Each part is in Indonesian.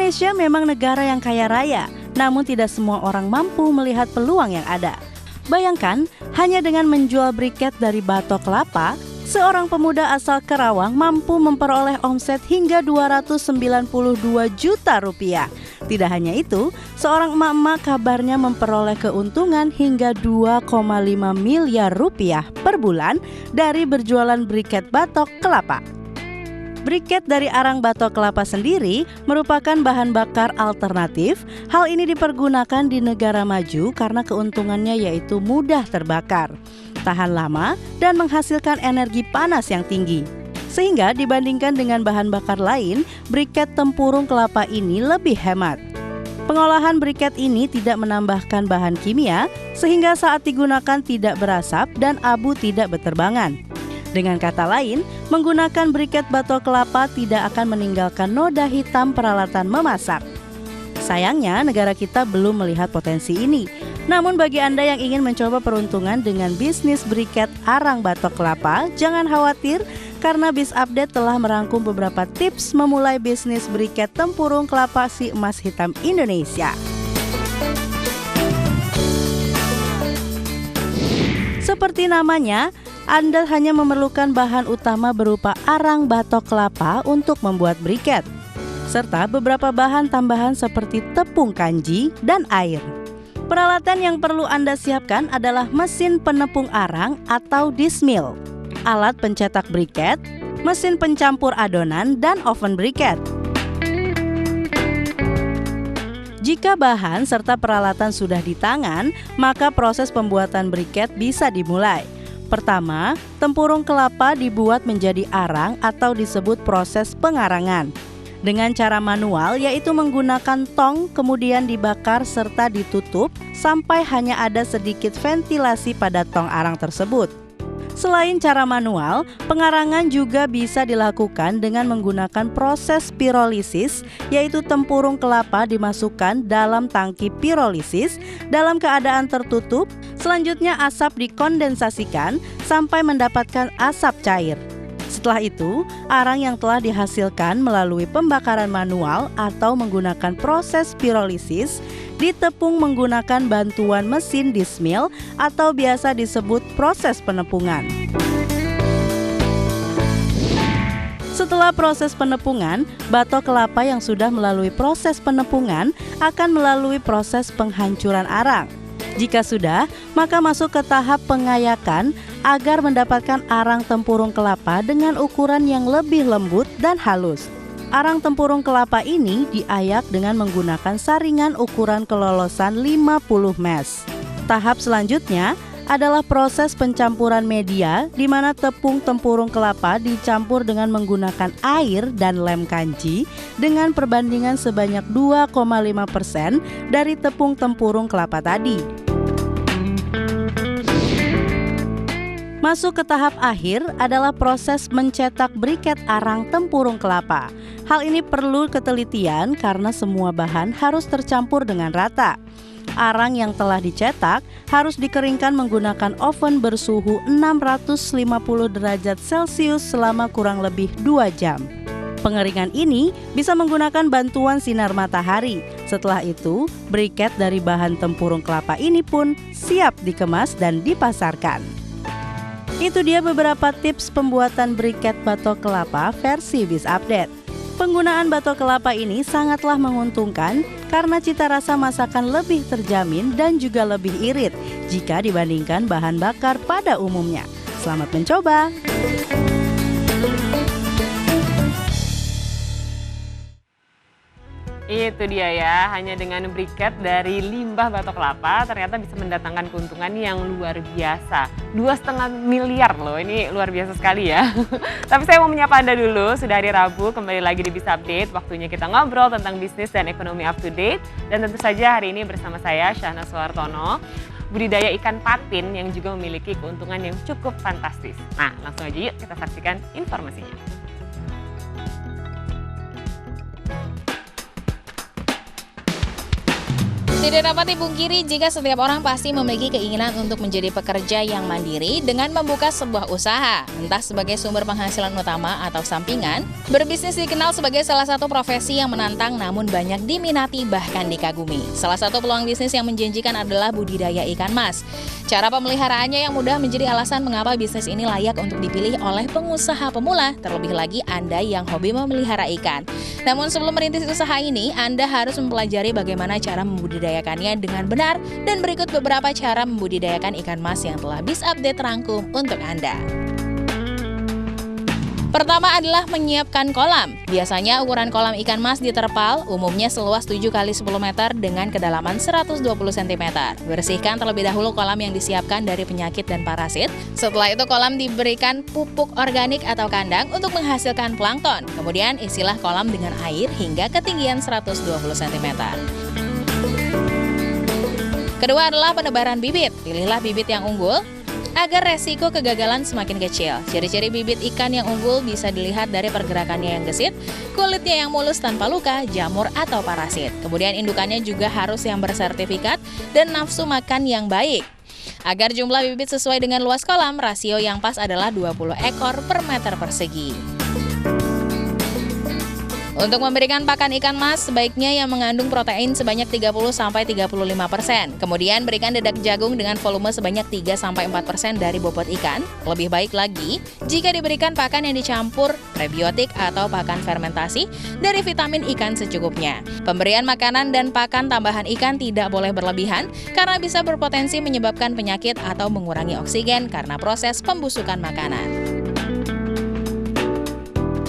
Indonesia memang negara yang kaya raya, namun tidak semua orang mampu melihat peluang yang ada. Bayangkan, hanya dengan menjual briket dari batok kelapa, seorang pemuda asal Karawang mampu memperoleh omset hingga 292 juta rupiah. Tidak hanya itu, seorang emak-emak kabarnya memperoleh keuntungan hingga 2,5 miliar rupiah per bulan dari berjualan briket batok kelapa. Briket dari arang batok kelapa sendiri merupakan bahan bakar alternatif. Hal ini dipergunakan di negara maju karena keuntungannya yaitu mudah terbakar, tahan lama, dan menghasilkan energi panas yang tinggi. Sehingga dibandingkan dengan bahan bakar lain, briket tempurung kelapa ini lebih hemat. Pengolahan briket ini tidak menambahkan bahan kimia, sehingga saat digunakan tidak berasap dan abu tidak berterbangan. Dengan kata lain, menggunakan briket batok kelapa tidak akan meninggalkan noda hitam peralatan memasak. Sayangnya, negara kita belum melihat potensi ini. Namun bagi Anda yang ingin mencoba peruntungan dengan bisnis briket arang batok kelapa, jangan khawatir karena Biz Update telah merangkum beberapa tips memulai bisnis briket tempurung kelapa si emas hitam Indonesia. Seperti namanya, Anda hanya memerlukan bahan utama berupa arang batok kelapa untuk membuat briket, serta beberapa bahan tambahan seperti tepung kanji dan air. Peralatan yang perlu Anda siapkan adalah mesin penepung arang atau dismill, alat pencetak briket, mesin pencampur adonan, dan oven briket. Jika bahan serta peralatan sudah di tangan, maka proses pembuatan briket bisa dimulai. Pertama, tempurung kelapa dibuat menjadi arang atau disebut proses pengarangan. Dengan cara manual, yaitu menggunakan tong, kemudian dibakar serta ditutup sampai hanya ada sedikit ventilasi pada tong arang tersebut. Selain cara manual, pengarangan juga bisa dilakukan dengan menggunakan proses pirolisis, yaitu tempurung kelapa dimasukkan dalam tangki pirolisis dalam keadaan tertutup. Selanjutnya asap dikondensasikan sampai mendapatkan asap cair. Setelah itu, arang yang telah dihasilkan melalui pembakaran manual atau menggunakan proses pirolisis ditepung menggunakan bantuan mesin dismill atau biasa disebut proses penepungan. Setelah proses penepungan, batok kelapa yang sudah melalui proses penepungan akan melalui proses penghancuran arang. Jika sudah, maka masuk ke tahap pengayakan agar mendapatkan arang tempurung kelapa dengan ukuran yang lebih lembut dan halus. Arang tempurung kelapa ini diayak dengan menggunakan saringan ukuran kelolosan 50 mes. Tahap selanjutnya adalah proses pencampuran media, di mana tepung tempurung kelapa dicampur dengan menggunakan air dan lem kanji dengan perbandingan sebanyak 2,5% dari tepung tempurung kelapa tadi. Masuk ke tahap akhir adalah proses mencetak briket arang tempurung kelapa. Hal ini perlu ketelitian karena semua bahan harus tercampur dengan rata. Arang yang telah dicetak harus dikeringkan menggunakan oven bersuhu 650 derajat Celcius selama kurang lebih 2 jam. Pengeringan ini bisa menggunakan bantuan sinar matahari. Setelah itu, briket dari bahan tempurung kelapa ini pun siap dikemas dan dipasarkan. Itu dia beberapa tips pembuatan briket batok kelapa versi Biz Update. Penggunaan batok kelapa ini sangatlah menguntungkan karena cita rasa masakan lebih terjamin dan juga lebih irit jika dibandingkan bahan bakar pada umumnya. Selamat mencoba! Itu dia ya, hanya dengan briket dari limbah batok kelapa ternyata bisa mendatangkan keuntungan yang luar biasa. 2,5 miliar loh, ini luar biasa sekali ya. Tapi saya mau menyapa Anda dulu, sudah hari Rabu kembali lagi di Biz Update. Waktunya kita ngobrol tentang bisnis dan ekonomi up to date. Dan tentu saja hari ini bersama saya Syahna Suhartono, budidaya ikan patin yang juga memiliki keuntungan yang cukup fantastis. Nah, langsung aja yuk kita saksikan informasinya. Tidak dapat dipungkiri jika setiap orang pasti memiliki keinginan untuk menjadi pekerja yang mandiri dengan membuka sebuah usaha, entah sebagai sumber penghasilan utama atau sampingan. Berbisnis dikenal sebagai salah satu profesi yang menantang namun banyak diminati bahkan dikagumi. Salah satu peluang bisnis yang menjanjikan adalah budidaya ikan mas. Cara pemeliharaannya yang mudah menjadi alasan mengapa bisnis ini layak untuk dipilih oleh pengusaha pemula, terlebih lagi Anda yang hobi memelihara ikan. Namun sebelum merintis usaha ini, Anda harus mempelajari bagaimana cara membudidayakannya dengan benar dan berikut beberapa cara membudidayakan ikan mas yang telah Biz Update rangkum untuk Anda. Pertama adalah menyiapkan kolam. Biasanya ukuran kolam ikan mas di terpal umumnya seluas 7 x 10 meter dengan kedalaman 120 cm. Bersihkan terlebih dahulu kolam yang disiapkan dari penyakit dan parasit. Setelah itu kolam diberikan pupuk organik atau kandang untuk menghasilkan plankton. Kemudian isilah kolam dengan air hingga ketinggian 120 cm. Kedua adalah penebaran bibit. Pilihlah bibit yang unggul agar resiko kegagalan semakin kecil. Ciri-ciri bibit ikan yang unggul bisa dilihat dari pergerakannya yang gesit, kulitnya yang mulus tanpa luka, jamur atau parasit. Kemudian indukannya juga harus yang bersertifikat dan nafsu makan yang baik. Agar jumlah bibit sesuai dengan luas kolam, rasio yang pas adalah 20 ekor per meter persegi. Untuk memberikan pakan ikan mas, sebaiknya yang mengandung protein sebanyak 30-35%. Kemudian berikan dedak jagung dengan volume sebanyak 3-4% dari bobot ikan. Lebih baik lagi jika diberikan pakan yang dicampur prebiotik atau pakan fermentasi dari vitamin ikan secukupnya. Pemberian makanan dan pakan tambahan ikan tidak boleh berlebihan karena bisa berpotensi menyebabkan penyakit atau mengurangi oksigen karena proses pembusukan makanan.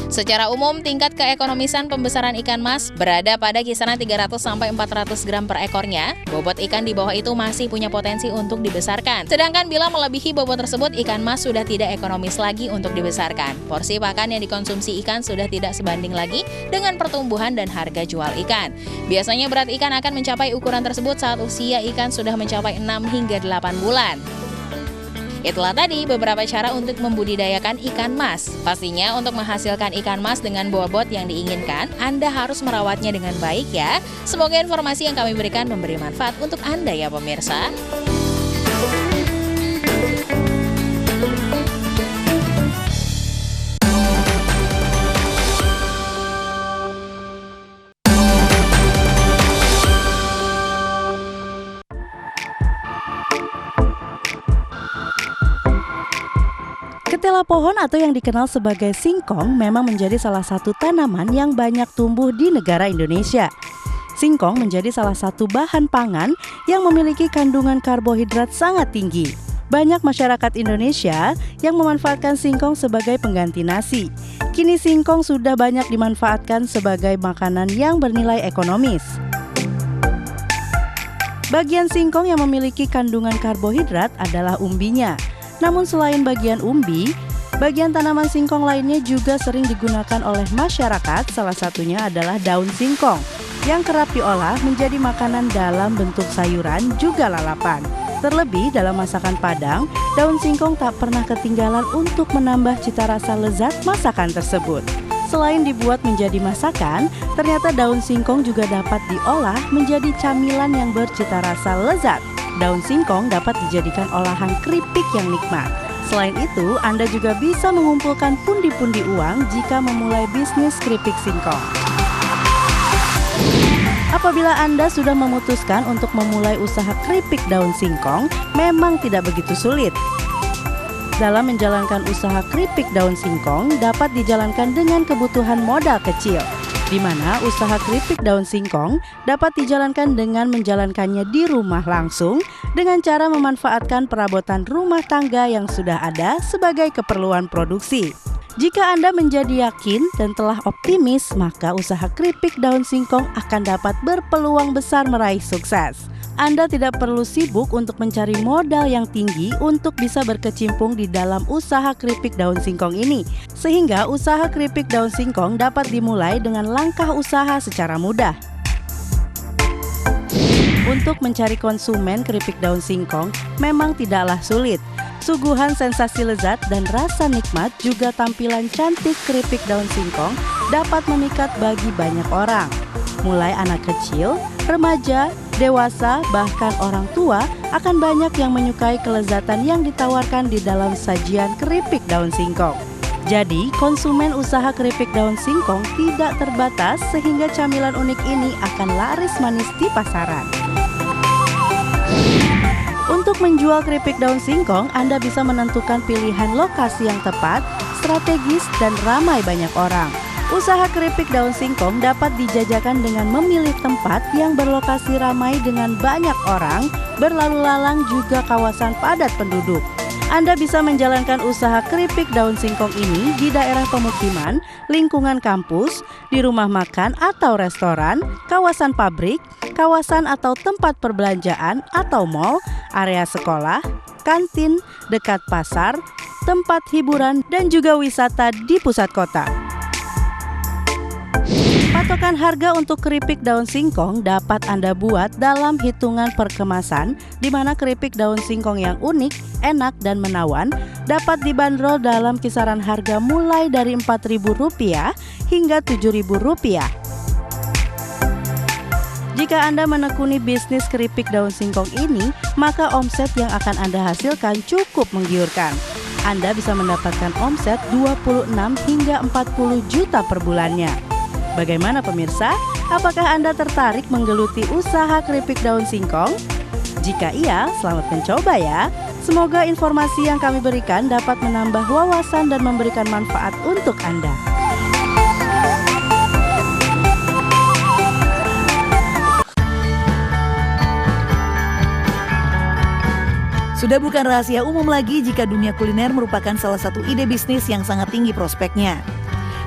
Secara umum, tingkat keekonomisan pembesaran ikan mas berada pada kisaran 300-400 gram per ekornya. Bobot ikan di bawah itu masih punya potensi untuk dibesarkan. Sedangkan bila melebihi bobot tersebut, ikan mas sudah tidak ekonomis lagi untuk dibesarkan. Porsi pakan yang dikonsumsi ikan sudah tidak sebanding lagi dengan pertumbuhan dan harga jual ikan. Biasanya berat ikan akan mencapai ukuran tersebut saat usia ikan sudah mencapai 6 hingga 8 bulan. Itulah tadi beberapa cara untuk membudidayakan ikan mas. Pastinya untuk menghasilkan ikan mas dengan bobot yang diinginkan, Anda harus merawatnya dengan baik ya. Semoga informasi yang kami berikan memberi manfaat untuk Anda ya pemirsa. Ketela pohon atau yang dikenal sebagai singkong memang menjadi salah satu tanaman yang banyak tumbuh di negara Indonesia. Singkong menjadi salah satu bahan pangan yang memiliki kandungan karbohidrat sangat tinggi. Banyak masyarakat Indonesia yang memanfaatkan singkong sebagai pengganti nasi. Kini singkong sudah banyak dimanfaatkan sebagai makanan yang bernilai ekonomis. Bagian singkong yang memiliki kandungan karbohidrat adalah umbinya. Namun selain bagian umbi, bagian tanaman singkong lainnya juga sering digunakan oleh masyarakat, salah satunya adalah daun singkong yang kerap diolah menjadi makanan dalam bentuk sayuran juga lalapan. Terlebih dalam masakan Padang, daun singkong tak pernah ketinggalan untuk menambah cita rasa lezat masakan tersebut. Selain dibuat menjadi masakan, ternyata daun singkong juga dapat diolah menjadi camilan yang bercita rasa lezat. Daun singkong dapat dijadikan olahan keripik yang nikmat. Selain itu, Anda juga bisa mengumpulkan pundi-pundi uang jika memulai bisnis keripik singkong. Apabila Anda sudah memutuskan untuk memulai usaha keripik daun singkong, memang tidak begitu sulit. Dalam menjalankan usaha keripik daun singkong dapat dijalankan dengan kebutuhan modal kecil, di mana usaha keripik daun singkong dapat dijalankan dengan menjalankannya di rumah langsung dengan cara memanfaatkan perabotan rumah tangga yang sudah ada sebagai keperluan produksi. Jika Anda menjadi yakin dan telah optimis, maka usaha keripik daun singkong akan dapat berpeluang besar meraih sukses. Anda tidak perlu sibuk untuk mencari modal yang tinggi untuk bisa berkecimpung di dalam usaha keripik daun singkong ini. Sehingga usaha keripik daun singkong dapat dimulai dengan langkah usaha secara mudah. Untuk mencari konsumen keripik daun singkong memang tidaklah sulit. Suguhan sensasi lezat dan rasa nikmat juga tampilan cantik keripik daun singkong dapat memikat bagi banyak orang. Mulai anak kecil, remaja, dewasa, bahkan orang tua akan banyak yang menyukai kelezatan yang ditawarkan di dalam sajian keripik daun singkong. Jadi, konsumen usaha keripik daun singkong tidak terbatas sehingga camilan unik ini akan laris manis di pasaran. Untuk menjual keripik daun singkong, Anda bisa menentukan pilihan lokasi yang tepat, strategis, dan ramai banyak orang. Usaha keripik daun singkong dapat dijajakan dengan memilih tempat yang berlokasi ramai dengan banyak orang, berlalu lalang juga kawasan padat penduduk. Anda bisa menjalankan usaha keripik daun singkong ini di daerah pemukiman, lingkungan kampus, di rumah makan atau restoran, kawasan pabrik, kawasan atau tempat perbelanjaan atau mal, area sekolah, kantin, dekat pasar, tempat hiburan, dan juga wisata di pusat kota. Patokan harga untuk keripik daun singkong dapat Anda buat dalam hitungan per kemasan, di mana keripik daun singkong yang unik, enak, dan menawan dapat dibanderol dalam kisaran harga mulai dari Rp4.000 hingga Rp7.000. Jika Anda menekuni bisnis keripik daun singkong ini, maka omset yang akan Anda hasilkan cukup menggiurkan. Anda bisa mendapatkan omset 26 hingga 40 juta per bulannya. Bagaimana pemirsa? Apakah Anda tertarik menggeluti usaha keripik daun singkong? Jika iya, selamat mencoba ya. Semoga informasi yang kami berikan dapat menambah wawasan dan memberikan manfaat untuk Anda. Sudah bukan rahasia umum lagi jika dunia kuliner merupakan salah satu ide bisnis yang sangat tinggi prospeknya.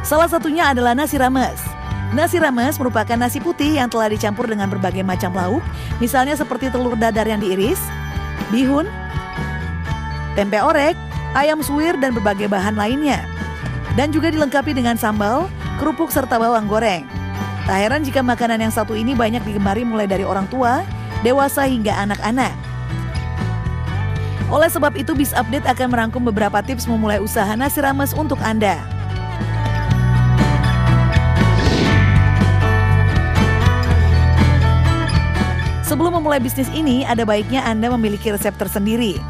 Salah satunya adalah nasi rames. Nasi rames merupakan nasi putih yang telah dicampur dengan berbagai macam lauk, misalnya seperti telur dadar yang diiris, bihun, tempe orek, ayam suwir, dan berbagai bahan lainnya. Dan juga dilengkapi dengan sambal, kerupuk, serta bawang goreng. Tak heran jika makanan yang satu ini banyak digemari mulai dari orang tua, dewasa, hingga anak-anak. Oleh sebab itu, Biz Update akan merangkum beberapa tips memulai usaha nasi rames untuk Anda. Sebelum memulai bisnis ini, ada baiknya Anda memiliki resep tersendiri.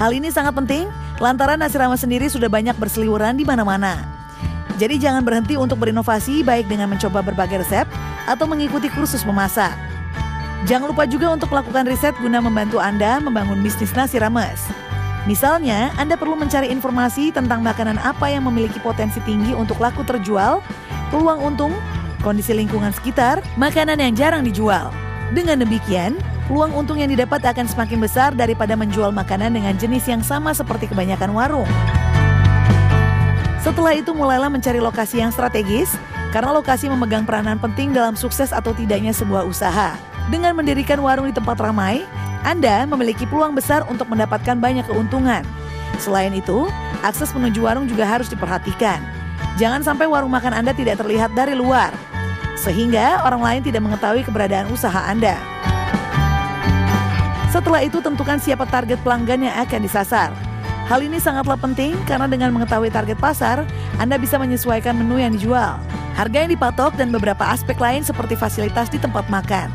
Hal ini sangat penting, lantaran nasi rames sendiri sudah banyak berseliweran di mana-mana. Jadi jangan berhenti untuk berinovasi, baik dengan mencoba berbagai resep atau mengikuti kursus memasak. Jangan lupa juga untuk melakukan riset guna membantu Anda membangun bisnis nasi rames. Misalnya, Anda perlu mencari informasi tentang makanan apa yang memiliki potensi tinggi untuk laku terjual, peluang untung, kondisi lingkungan sekitar, makanan yang jarang dijual. Dengan demikian, peluang untung yang didapat akan semakin besar daripada menjual makanan dengan jenis yang sama seperti kebanyakan warung. Setelah itu mulailah mencari lokasi yang strategis, karena lokasi memegang peranan penting dalam sukses atau tidaknya sebuah usaha. Dengan mendirikan warung di tempat ramai, Anda memiliki peluang besar untuk mendapatkan banyak keuntungan. Selain itu, akses menuju warung juga harus diperhatikan. Jangan sampai warung makan Anda tidak terlihat dari luar, sehingga orang lain tidak mengetahui keberadaan usaha Anda. Setelah itu, tentukan siapa target pelanggan yang akan disasar. Hal ini sangatlah penting karena dengan mengetahui target pasar, Anda bisa menyesuaikan menu yang dijual, harga yang dipatok, dan beberapa aspek lain seperti fasilitas di tempat makan.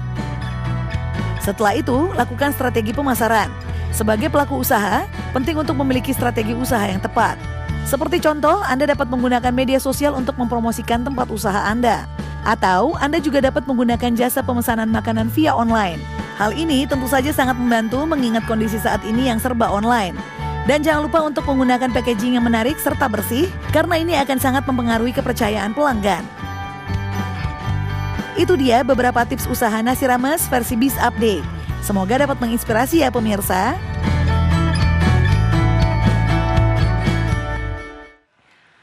Setelah itu, lakukan strategi pemasaran. Sebagai pelaku usaha, penting untuk memiliki strategi usaha yang tepat. Seperti contoh, Anda dapat menggunakan media sosial untuk mempromosikan tempat usaha Anda. Atau Anda juga dapat menggunakan jasa pemesanan makanan via online. Hal ini tentu saja sangat membantu mengingat kondisi saat ini yang serba online. Dan jangan lupa untuk menggunakan packaging yang menarik serta bersih, karena ini akan sangat mempengaruhi kepercayaan pelanggan. Itu dia beberapa tips usaha nasi rames versi Biz Update. Semoga dapat menginspirasi ya pemirsa.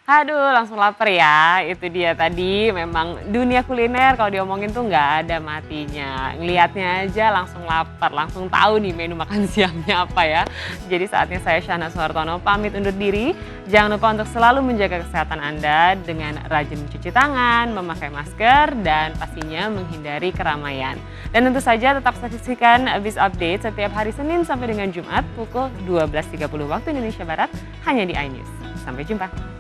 Aduh, langsung lapar ya. Itu dia tadi, memang dunia kuliner kalau diomongin tuh nggak ada matinya. Ngelihatnya aja langsung lapar, langsung tahu nih menu makan siangnya apa ya. Jadi saatnya saya Syahna Suhartono pamit undur diri. Jangan lupa untuk selalu menjaga kesehatan Anda dengan rajin mencuci tangan, memakai masker, dan pastinya menghindari keramaian. Dan tentu saja tetap saksikan Biz Update setiap hari Senin sampai dengan Jumat pukul 12.30 waktu Indonesia Barat hanya di iNews. Sampai jumpa.